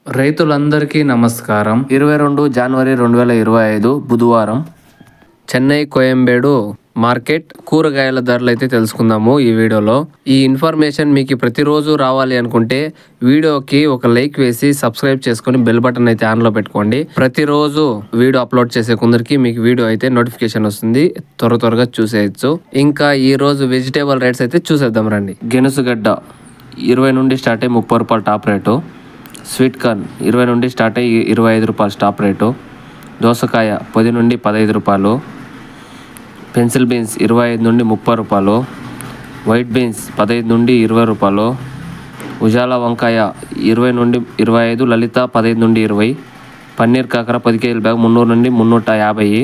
రైతులందరికీ నమస్కారం. 22 జనవరి 2025 బుధవారం. చెన్నై కోయంబేడు మార్కెట్ కూరగాయల ధరలు అయితే తెలుసుకుందాము ఈ వీడియోలో. ఈ ఇన్ఫర్మేషన్ మీకు ప్రతిరోజు రావాలి అనుకుంటే వీడియోకి ఒక లైక్ వేసి సబ్స్క్రైబ్ చేసుకొని బెల్ బటన్ అయితే ఆన్లో పెట్టుకోండి. ప్రతిరోజు వీడియో అప్లోడ్ చేసే కొందరికి మీకు వీడియో అయితే నోటిఫికేషన్ వస్తుంది, త్వరగా చూసేయచ్చు. ఇంకా ఈ రోజు వెజిటేబుల్ రేట్స్ అయితే చూసేద్దాం రండి. గెనుసుగడ్డ 20 నుండి స్టార్ట్ అయ్యి 30 రూపాయలు టాప్ రేటు. స్వీట్ కార్న్ 20 నుండి స్టార్ట్ అయ్యి 25 రూపాయలు టాప్ రేటు. దోసకాయ 10 నుండి 15 రూపాయలు. పెన్సిల్ బీన్స్ 25 నుండి 30 రూపాయలు. వైట్ బీన్స్ 15 నుండి 20 రూపాయలు. ఉజాలా వంకాయ 20 నుండి 25, లలిత 15 నుండి 20. పన్నీర్ కాకర 10 కేజీల బ్యాగ్ 300 నుండి 350.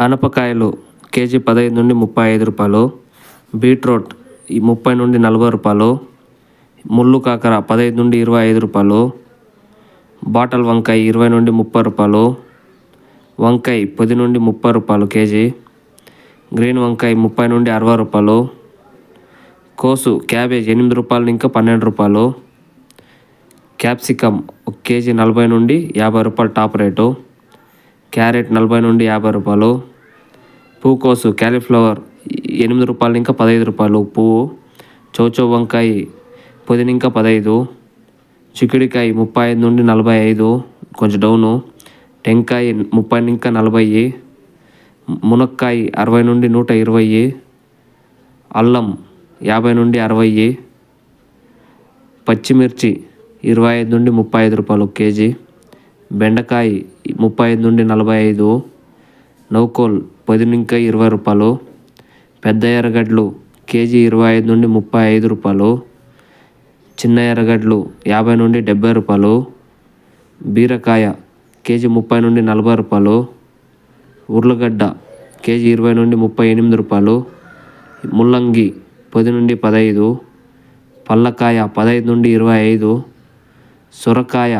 ఆనపకాయలు కేజీ 15 నుండి 35 రూపాయలు. బీట్రూట్ 30 నుండి 40 రూపాయలు. ముళ్ళు కాకర 15 నుండి 25 రూపాయలు. బాటల్ వంకాయ 20 నుండి 30 రూపాయలు. వంకాయ 10 నుండి 30 రూపాయలు కేజీ. గ్రీన్ వంకాయ 30 నుండి 60 రూపాయలు. కోసు క్యాబేజ్ 8 రూపాయలు ఇంకా 12 రూపాయలు. క్యాప్సికమ్ 1 కేజీ 40 నుండి 50 రూపాయలు టాప్ రేటు. క్యారెట్ 40 నుండి 50 రూపాయలు. పూకోసు క్యాలీఫ్లవర్ 8 రూపాయలు ఇంకా 15 రూపాయలు పువ్వు. చౌచౌ వంకాయ 10 ఇంకా 15. చిక్కుడికాయ 35 నుండి 45, కొంచెం డౌను. టెంకాయ 30 ఇంకా 40. మునక్కాయ 60 నుండి 120. అల్లం 50 నుండి 60. పచ్చిమిర్చి 25 నుండి 35 రూపాయలు కేజీ. బెండకాయ 35 నుండి 45. నౌకోల్ 10 ఇంకా 20 రూపాయలు. పెద్ద ఎర్రగడ్డలు కేజీ 25 నుండి 35 రూపాయలు. చిన్న ఎర్రగడ్డలు 50 నుండి 70 రూపాయలు. బీరకాయ కేజీ 30 నుండి 40 రూపాయలు. ఉర్లగడ్డ కేజీ 20 నుండి 38 రూపాయలు. ముల్లంగి 10 నుండి 15. పల్లకాయ 15 నుండి 25. సొరకాయ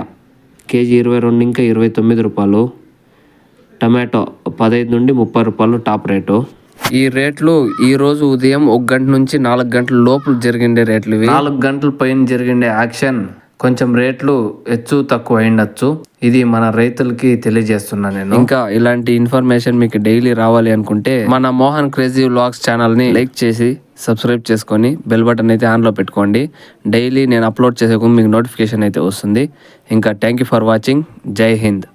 కేజీ 22 ఇంకా 29 రూపాయలు. టమాటో 15 నుండి 30 రూపాయలు టాప్ రేటు. ఈ రేట్లు ఈరోజు ఉదయం 1 గంట నుంచి 4 గంటల లోపల జరిగిండే రేట్లు ఇవి. 4 గంటల పైన జరిగిండే యాక్షన్ కొంచెం రేట్లు హెచ్చు తక్కువ అయిండొచ్చు. ఇది మన రైతులకి తెలియజేస్తున్నా నేను. ఇంకా ఇలాంటి ఇన్ఫర్మేషన్ మీకు డైలీ రావాలి అనుకుంటే మన మోహన్ క్రేజీ వ్లాగ్స్ ఛానల్ ని లైక్ చేసి సబ్స్క్రైబ్ చేసుకొని బెల్ బటన్ అయితే ఆన్లో పెట్టుకోండి. డైలీ నేను అప్లోడ్ చేసే మీకు నోటిఫికేషన్ అయితే వస్తుంది. ఇంకా థ్యాంక్ యూ ఫర్ వాచింగ్. జై హింద్.